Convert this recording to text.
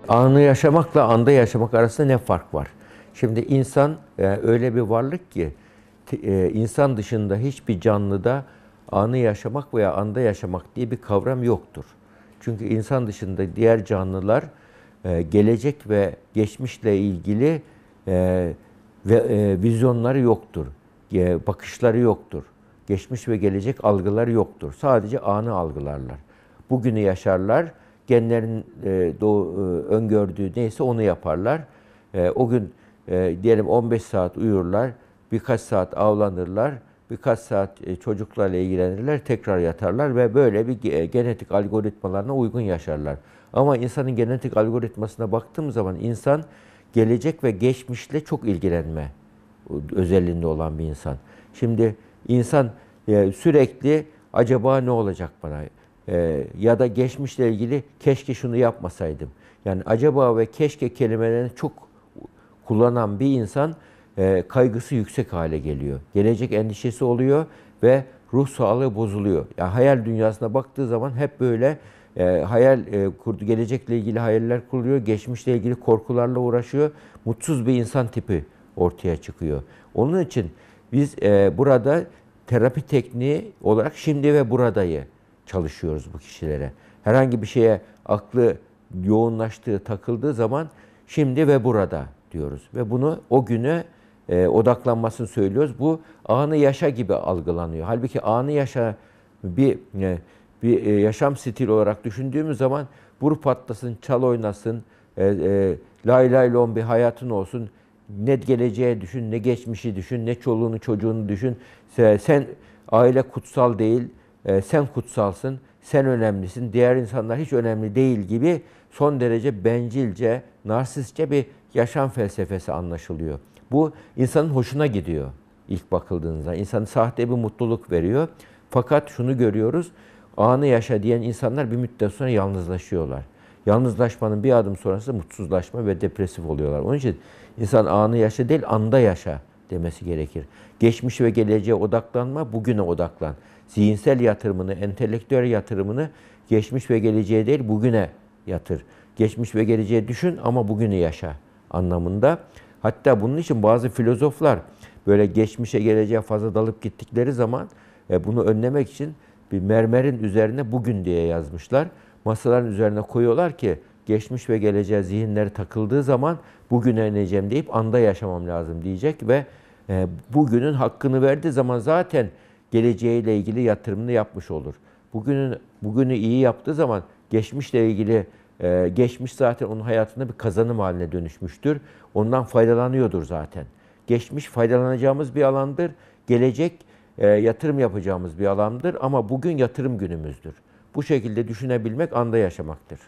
Anı yaşamakla anda yaşamak arasında ne fark var? Şimdi insan öyle bir varlık ki insan dışında hiçbir canlıda anı yaşamak veya anda yaşamak diye bir kavram yoktur. Çünkü insan dışında diğer canlılar gelecek ve geçmişle ilgili vizyonları yoktur. Bakışları yoktur. Geçmiş ve gelecek algıları yoktur. Sadece anı algılarlar. Bugünü yaşarlar. Genlerin öngördüğü neyse onu yaparlar. O gün diyelim 15 saat uyurlar, birkaç saat avlanırlar, birkaç saat çocuklarla ilgilenirler, tekrar yatarlar ve böyle bir genetik algoritmalarına uygun yaşarlar. Ama insanın genetik algoritmasına baktığım zaman insan gelecek ve geçmişle çok ilgilenme özelliğinde olan bir insan. Şimdi insan sürekli acaba ne olacak bana? Ya da geçmişle ilgili keşke şunu yapmasaydım. Yani acaba ve keşke kelimelerini çok kullanan bir insan kaygısı yüksek hale geliyor. Gelecek endişesi oluyor ve ruh sağlığı bozuluyor. Yani hayal dünyasına baktığı zaman hep böyle hayal kurdu, gelecekle ilgili hayaller kuruyor, geçmişle ilgili korkularla uğraşıyor. Mutsuz bir insan tipi ortaya çıkıyor. Onun için biz burada terapi tekniği olarak şimdi ve buradayı çalışıyoruz bu kişilere. Herhangi bir şeye aklı yoğunlaştığı, takıldığı zaman şimdi ve burada diyoruz. Ve bunu o güne odaklanmasını söylüyoruz. Bu anı yaşa gibi algılanıyor. Halbuki anı yaşa bir yaşam stili olarak düşündüğümüz zaman vur patlasın, çal oynasın, lay lay lon bir hayatın olsun. Ne geleceğe düşün, ne geçmişi düşün, ne çoluğunu çocuğunu düşün. Sen aile kutsal değil, sen kutsalsın, sen önemlisin, diğer insanlar hiç önemli değil gibi son derece bencilce, narsistçe bir yaşam felsefesi anlaşılıyor. Bu insanın hoşuna gidiyor ilk bakıldığında. İnsanın sahte bir mutluluk veriyor. Fakat şunu görüyoruz, anı yaşa diyen insanlar bir müddet sonra yalnızlaşıyorlar. Yalnızlaşmanın bir adım sonrası mutsuzlaşma ve depresif oluyorlar. Onun için insan anı yaşa değil, anda yaşa demesi gerekir. Geçmiş ve geleceğe odaklanma, bugüne odaklan. Zihinsel yatırımını, entelektüel yatırımını geçmiş ve geleceğe değil, bugüne yatır. Geçmiş ve geleceğe düşün ama bugünü yaşa anlamında. Hatta bunun için bazı filozoflar böyle geçmişe geleceğe fazla dalıp gittikleri zaman bunu önlemek için bir mermerin üzerine bugün diye yazmışlar. Masaların üzerine koyuyorlar ki geçmiş ve geleceğe zihinleri takıldığı zaman bugüne ineceğim deyip anda yaşamam lazım diyecek ve bugünün hakkını verdiği zaman zaten geleceğiyle ilgili yatırımını yapmış olur. Bugünü iyi yaptığı zaman geçmişle ilgili geçmiş zaten onun hayatında bir kazanım haline dönüşmüştür. Ondan faydalanıyordur zaten. Geçmiş faydalanacağımız bir alandır. Gelecek yatırım yapacağımız bir alandır ama bugün yatırım günümüzdür. Bu şekilde düşünebilmek anda yaşamaktır.